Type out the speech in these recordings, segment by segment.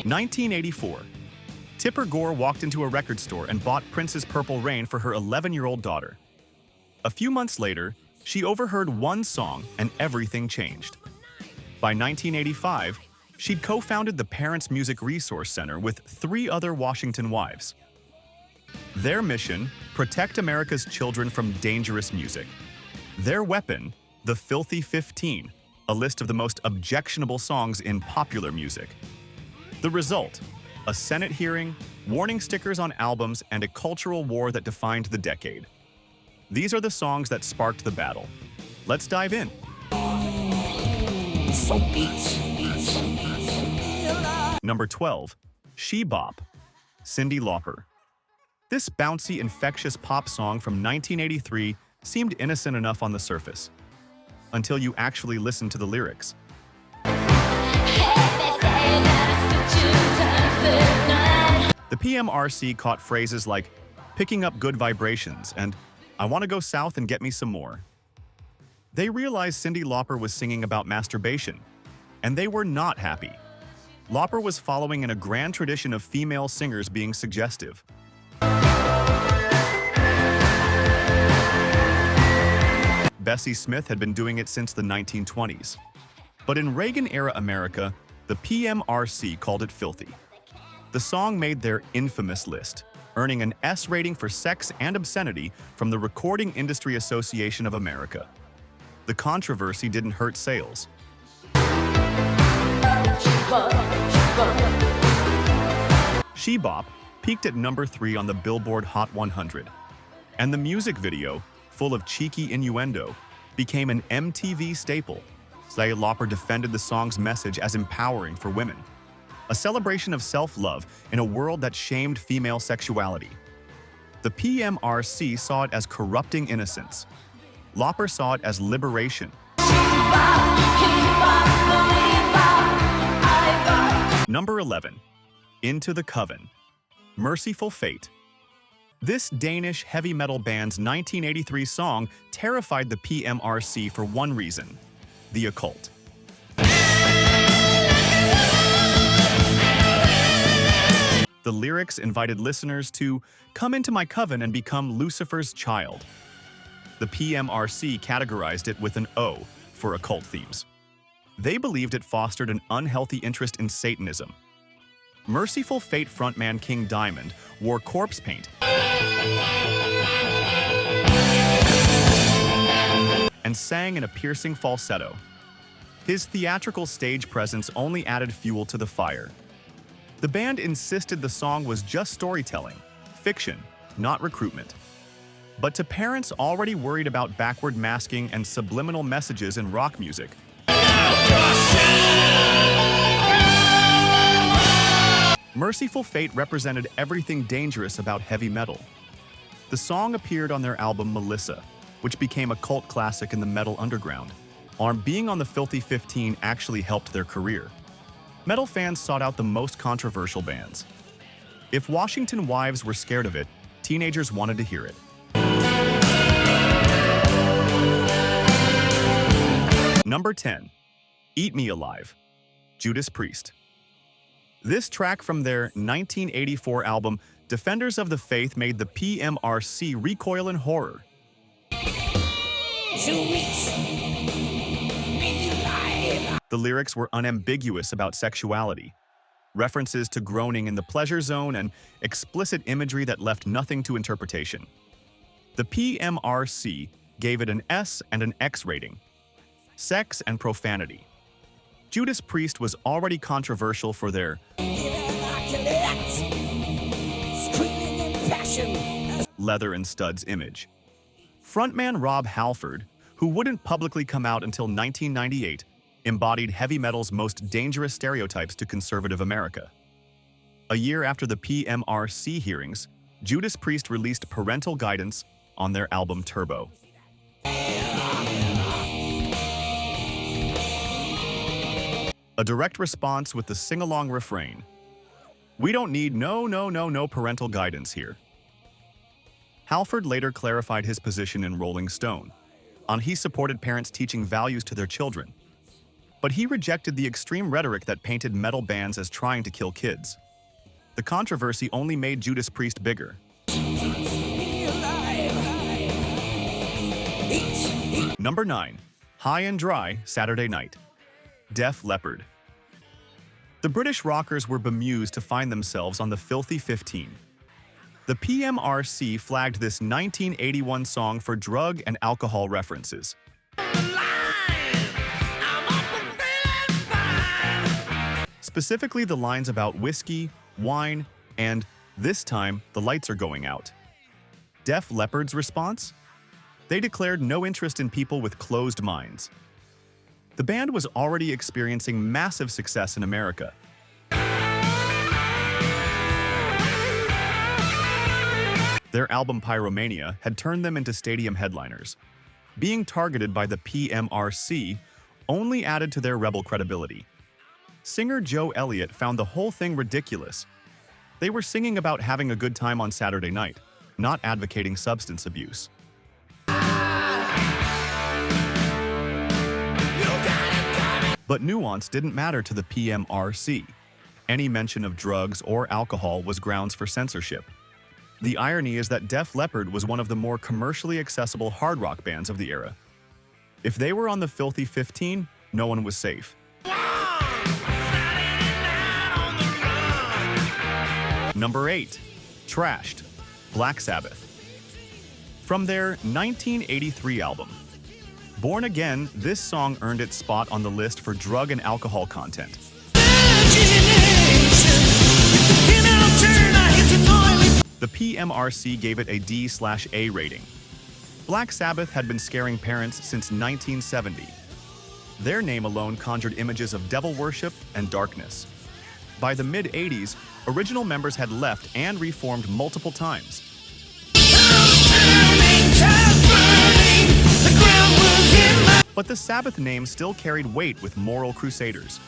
1984. Tipper Gore walked into a record store and bought Prince's Purple Rain for her 11-year-old daughter. A few months later, she overheard one song and everything changed. By 1985, she'd co-founded the Parents Music Resource Center with 3 other Washington wives. Their mission: protect America's children from dangerous music. Their weapon: the Filthy 15, a list of the most objectionable songs in popular music. The result: a Senate hearing, warning stickers on albums, and a cultural war that defined the decade. These are the songs that sparked the battle. Let's dive in. Number 12. She Bop, Cyndi Lauper. This bouncy, infectious pop song from 1983 seemed innocent enough on the surface, until you actually listened to the lyrics. The PMRC caught phrases like "picking up good vibrations" and "I want to go south and get me some more." They realized Cyndi Lauper was singing about masturbation, and they were not happy. Lauper was following in a grand tradition of female singers being suggestive. Bessie Smith had been doing it since the 1920s. But in Reagan-era America, the PMRC called it filthy. The song made their infamous list, earning an S rating for sex and obscenity from the Recording Industry Association of America. The controversy didn't hurt sales. She Bop peaked at number 3 on the Billboard Hot 100, and the music video, full of cheeky innuendo, became an MTV staple. Cyndi Lauper defended the song's message as empowering for women, a celebration of self-love in a world that shamed female sexuality. The PMRC saw it as corrupting innocence. Lauper saw it as liberation. Number 11. Into the Coven, Merciful Fate. This Danish heavy metal band's 1983 song terrified the PMRC for one reason: the occult. The lyrics invited listeners to come into my coven and become Lucifer's child. The PMRC categorized it with an O for occult themes. They believed it fostered an unhealthy interest in Satanism. Merciful Fate frontman King Diamond wore corpse paint and sang in a piercing falsetto. His theatrical stage presence only added fuel to the fire. The band insisted the song was just storytelling, fiction, not recruitment. But to parents already worried about backward masking and subliminal messages in rock music, Merciful Fate represented everything dangerous about heavy metal. The song appeared on their album Melissa, which became a cult classic in the metal underground. Being on the Filthy 15 actually helped their career. Metal fans sought out the most controversial bands. If Washington wives were scared of it, teenagers wanted to hear it. Number 10. Eat Me Alive, Judas Priest. This track from their 1984 album Defenders of the Faith made the PMRC recoil in horror. The lyrics were unambiguous about sexuality, references to groaning in the pleasure zone, and explicit imagery that left nothing to interpretation. The PMRC gave it an S and an X rating: sex and profanity. Judas Priest was already controversial for their leather and studs image. Frontman Rob Halford, who wouldn't publicly come out until 1998, embodied heavy metal's most dangerous stereotypes to conservative America. A year after the PMRC hearings, Judas Priest released Parental Guidance on their album Turbo. A direct response with the sing-along refrain: "We don't need no parental guidance here." Halford later clarified his position in Rolling Stone. He supported parents teaching values to their children. but he rejected the extreme rhetoric that painted metal bands as trying to kill kids. The controversy only made Judas Priest bigger. Number 9. High and Dry, Saturday Night. Def Leppard. The British rockers were bemused to find themselves on the Filthy 15. The PMRC flagged this 1981 song for drug and alcohol references. Specifically the lines about whiskey, wine, and "this time the lights are going out." Def Leppard's response? They declared no interest in people with closed minds. The band was already experiencing massive success in America. Their album Pyromania had turned them into stadium headliners. Being targeted by the PMRC only added to their rebel credibility. Singer Joe Elliott found the whole thing ridiculous. They were singing about having a good time on Saturday night, not advocating substance abuse. But nuance didn't matter to the PMRC. Any mention of drugs or alcohol was grounds for censorship. The irony is that Def Leppard was one of the more commercially accessible hard rock bands of the era. If they were on the Filthy 15, no one was safe. Number 8. Trashed, Black Sabbath. From their 1983 album, Born Again, this song earned its spot on the list for drug and alcohol content. The PMRC gave it a D/A rating. Black Sabbath had been scaring parents since 1970. Their name alone conjured images of devil worship and darkness. By the mid-80s, original members had left and reformed multiple times. But the Sabbath name still carried weight with moral crusaders.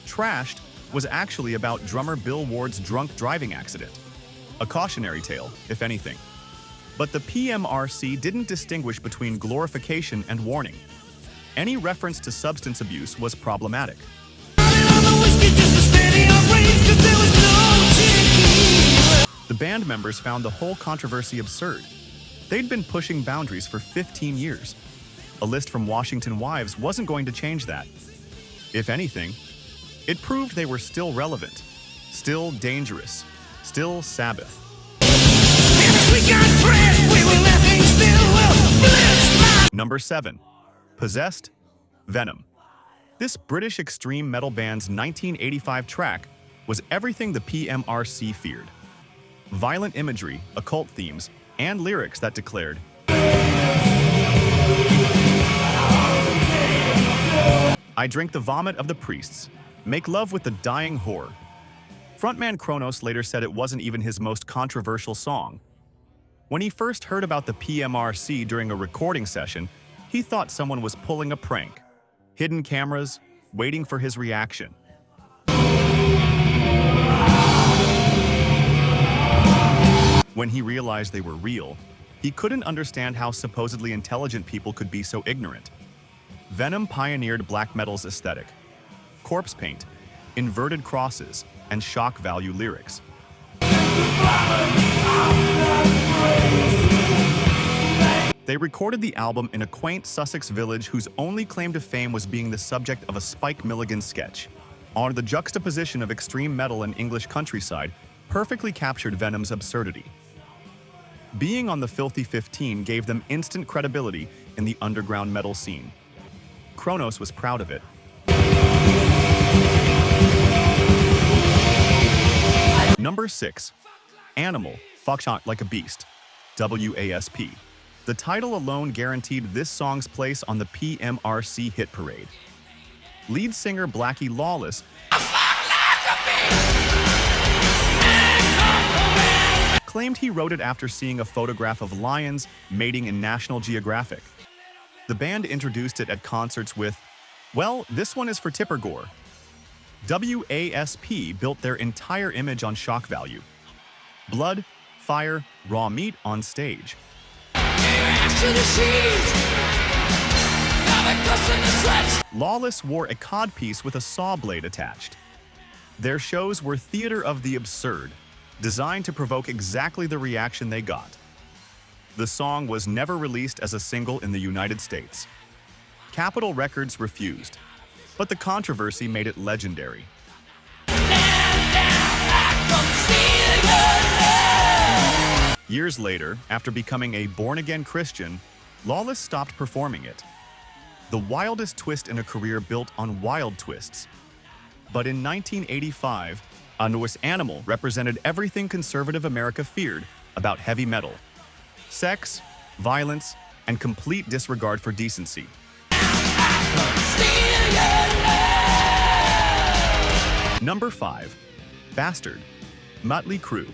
Trashed was actually about drummer Bill Ward's drunk driving accident. A cautionary tale, if anything. But the PMRC didn't distinguish between glorification and warning. Any reference to substance abuse was problematic. The band members found the whole controversy absurd. They'd been pushing boundaries for 15 years. A list from Washington Wives wasn't going to change that. If anything, it proved they were still relevant, still dangerous, still Sabbath. Number 7. Possessed, Venom. This British extreme metal band's 1985 track was everything the PMRC feared. Violent imagery, occult themes, and lyrics that declared, "I drink the vomit of the priests, make love with the dying whore." Frontman Kronos later said it wasn't even his most controversial song. When he first heard about the PMRC during a recording session, he thought someone was pulling a prank. Hidden cameras, waiting for his reaction. When he realized they were real, he couldn't understand how supposedly intelligent people could be so ignorant. Venom pioneered black metal's aesthetic. Corpse paint, inverted crosses, and shock value lyrics. They recorded the album in a quaint Sussex village whose only claim to fame was being the subject of a Spike Milligan sketch. On the juxtaposition of extreme metal and English countryside perfectly captured Venom's absurdity. Being on the Filthy 15 gave them instant credibility in the underground metal scene. Kronos was proud of it. Number 6. Animal, Fuck Shot Like a Beast, WASP. The title alone guaranteed this song's place on the PMRC hit parade. Lead singer Blackie Lawless claimed he wrote it after seeing a photograph of lions mating in National Geographic. The band introduced it at concerts with, "Well, this one is for Tipper Gore." WASP built their entire image on shock value. Blood, fire, raw meat on stage. Lawless wore a codpiece with a saw blade attached. Their shows were theater of the absurd, designed to provoke exactly the reaction they got. The song was never released as a single in the United States. Capitol Records refused, but the controversy made it legendary. Years later, after becoming a born-again Christian, Lawless stopped performing it. The wildest twist in a career built on wild twists. But in 1985, a Norse animal represented everything conservative America feared about heavy metal: sex, violence, and complete disregard for decency. Number 5. Bastard, Mötley Crüe.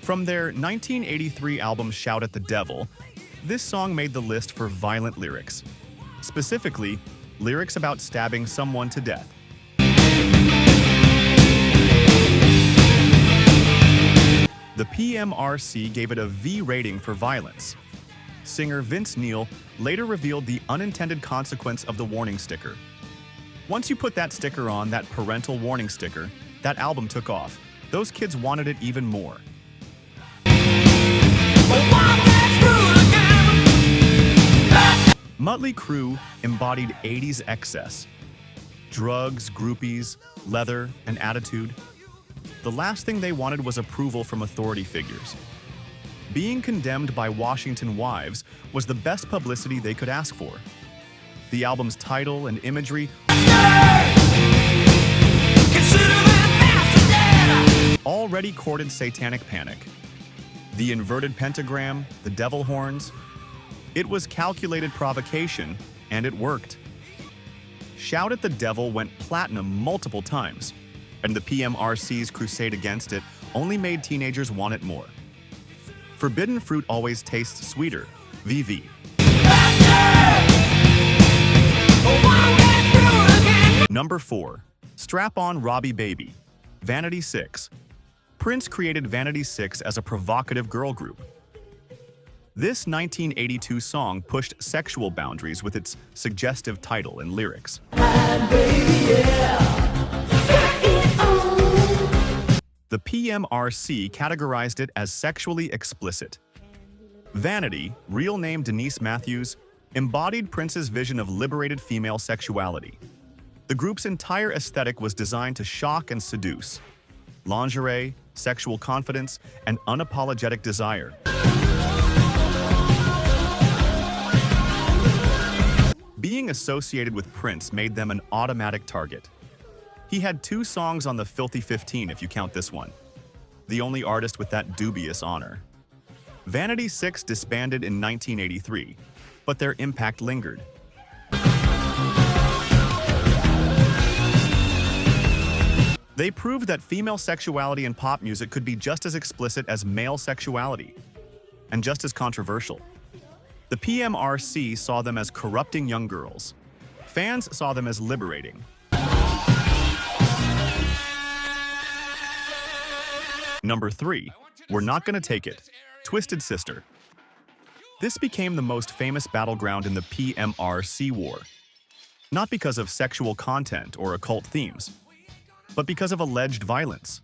From their 1983 album Shout at the Devil, this song made the list for violent lyrics. Specifically, lyrics about stabbing someone to death. The PMRC gave it a V rating for violence. Singer Vince Neil later revealed the unintended consequence of the warning sticker. Once you put that sticker on, that parental warning sticker, that album took off. Those kids wanted it even more. Mötley Crüe embodied 80s excess. Drugs, groupies, leather, and attitude. The last thing they wanted was approval from authority figures. Being condemned by Washington wives was the best publicity they could ask for. The album's title and imagery already courted satanic panic. The inverted pentagram, the devil horns. It was calculated provocation, and it worked. Shout at the Devil went platinum multiple times, and the PMRC's crusade against it only made teenagers want it more. Forbidden fruit always tastes sweeter, VV. Number 4. Strap-on Robbie Baby, Vanity 6. Prince created Vanity 6 as a provocative girl group. This 1982 song pushed sexual boundaries with its suggestive title and lyrics. The PMRC categorized it as sexually explicit. Vanity, real name Denise Matthews, embodied Prince's vision of liberated female sexuality. The group's entire aesthetic was designed to shock and seduce. Lingerie, sexual confidence, and unapologetic desire. Being associated with Prince made them an automatic target. He had 2 songs on the Filthy 15 if you count this one, the only artist with that dubious honor. Vanity 6 disbanded in 1983, but their impact lingered. They proved that female sexuality in pop music could be just as explicit as male sexuality, and just as controversial. The PMRC saw them as corrupting young girls. Fans saw them as liberating. Number 3. We're Not Gonna Take It, Twisted Sister. This became the most famous battleground in the PMRC war. Not because of sexual content or occult themes, but because of alleged violence.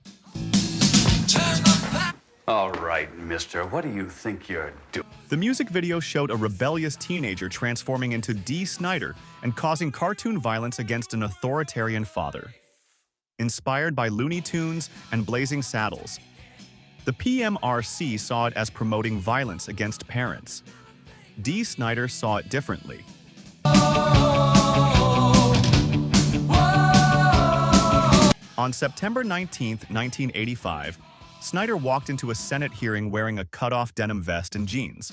All right, mister, what do you think you're doing? The music video showed a rebellious teenager transforming into Dee Snider and causing cartoon violence against an authoritarian father. Inspired by Looney Tunes and Blazing Saddles, the PMRC saw it as promoting violence against parents. Dee Snider saw it differently. On September 19, 1985, Snider walked into a Senate hearing wearing a cutoff denim vest and jeans,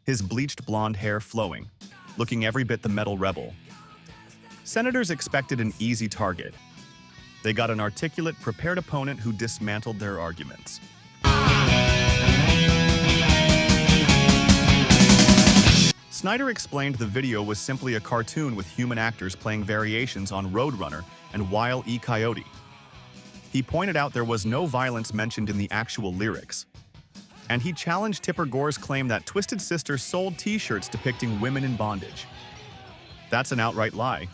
his bleached blonde hair flowing, looking every bit the metal rebel. Senators expected an easy target. They got an articulate, prepared opponent who dismantled their arguments. Snider explained the video was simply a cartoon with human actors playing variations on Roadrunner and Wile E. Coyote. He pointed out there was no violence mentioned in the actual lyrics. And he challenged Tipper Gore's claim that Twisted Sister sold t-shirts depicting women in bondage. That's an outright lie.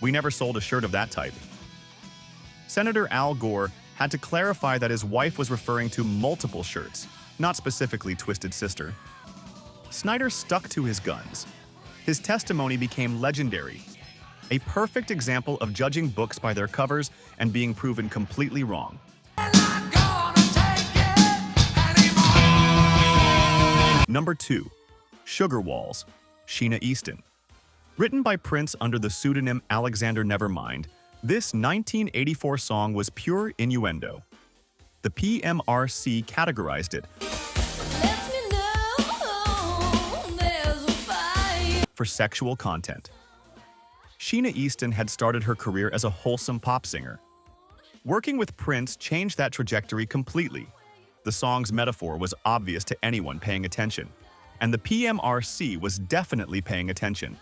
We never sold a shirt of that type. Senator Al Gore had to clarify that his wife was referring to multiple shirts, not specifically Twisted Sister. Snider stuck to his guns. His testimony became legendary, a perfect example of judging books by their covers and being proven completely wrong. Number 2. Sugar Walls, Sheena Easton. Written by Prince under the pseudonym Alexander Nevermind, this 1984 song was pure innuendo. The PMRC categorized it for sexual content. Sheena Easton had started her career as a wholesome pop singer. Working with Prince changed that trajectory completely. The song's metaphor was obvious to anyone paying attention, and the PMRC was definitely paying attention.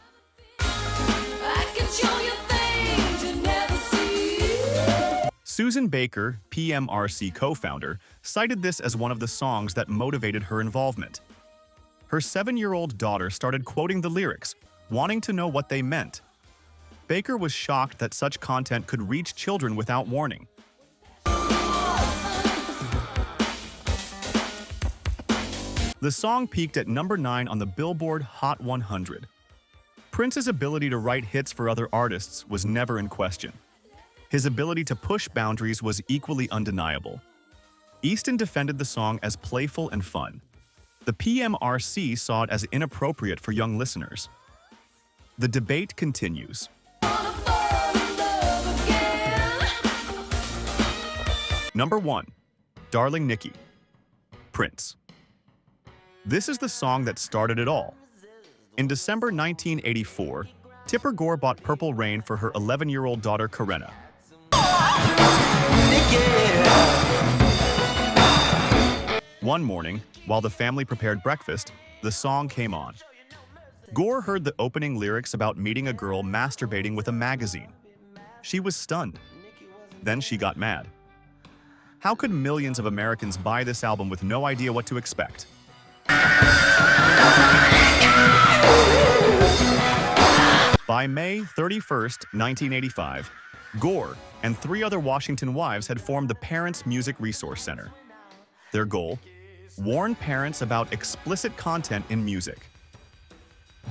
Susan Baker, PMRC co-founder, cited this as one of the songs that motivated her involvement. Her 7-year-old daughter started quoting the lyrics, wanting to know what they meant. Baker was shocked that such content could reach children without warning. The song peaked at number 9 on the Billboard Hot 100. Prince's ability to write hits for other artists was never in question. His ability to push boundaries was equally undeniable. Easton defended the song as playful and fun. The PMRC saw it as inappropriate for young listeners. The debate continues. Number 1. Darling Nikki, Prince. This is the song that started it all. In December 1984, Tipper Gore bought Purple Rain for her 11-year-old daughter Karenna. One morning, while the family prepared breakfast, the song came on. Gore heard the opening lyrics about meeting a girl masturbating with a magazine. She was stunned. Then she got mad. How could millions of Americans buy this album with no idea what to expect? By May 31st, 1985, Gore and 3 other Washington wives had formed the Parents Music Resource Center. Their goal? Warn parents about explicit content in music.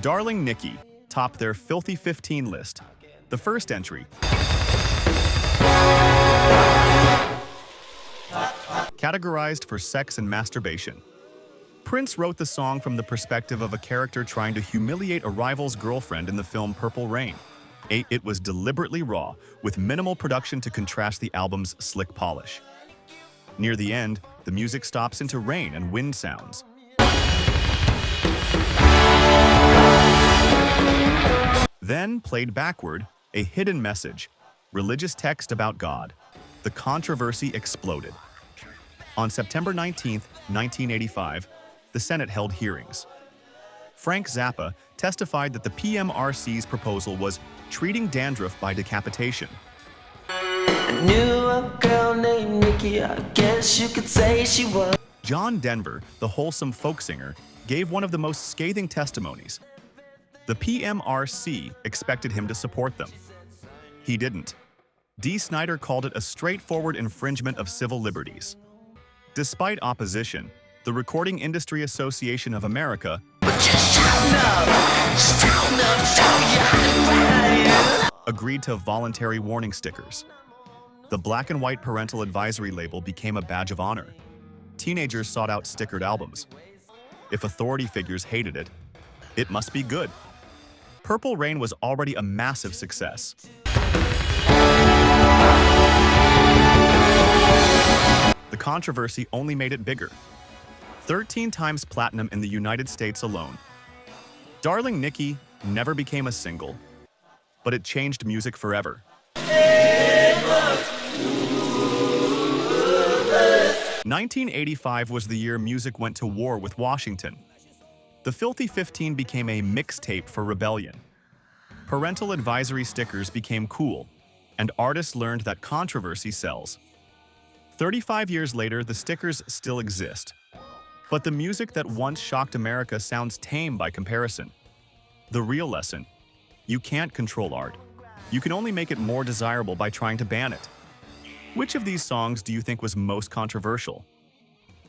Darling Nikki topped their Filthy 15 list. The first entry, categorized for sex and masturbation. Prince wrote the song from the perspective of a character trying to humiliate a rival's girlfriend in the film Purple Rain. It was deliberately raw, with minimal production to contrast the album's slick polish. Near the end, the music stops into rain and wind sounds. Then, played backward, a hidden message, religious text about God. The controversy exploded. On September 19, 1985, the Senate held hearings. Frank Zappa testified that the PMRC's proposal was treating dandruff by decapitation. I knew a girl named Nikki, I guess you could say she was. John Denver, the wholesome folk singer, gave one of the most scathing testimonies. The PMRC expected him to support them. He didn't. Dee Snider called it a straightforward infringement of civil liberties. Despite opposition, the Recording Industry Association of America agreed to voluntary warning stickers. The black and white parental advisory label became a badge of honor. Teenagers sought out stickered albums. If authority figures hated it, it must be good. Purple Rain was already a massive success. The controversy only made it bigger. 13 times platinum in the United States alone. Darling Nikki never became a single, but it changed music forever. 1985 was the year music went to war with Washington. The Filthy 15 became a mixtape for rebellion. Parental advisory stickers became cool, and artists learned that controversy sells. 35 years later, the stickers still exist. But the music that once shocked America sounds tame by comparison. The real lesson: you can't control art. You can only make it more desirable by trying to ban it. Which of these songs do you think was most controversial?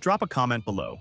Drop a comment below.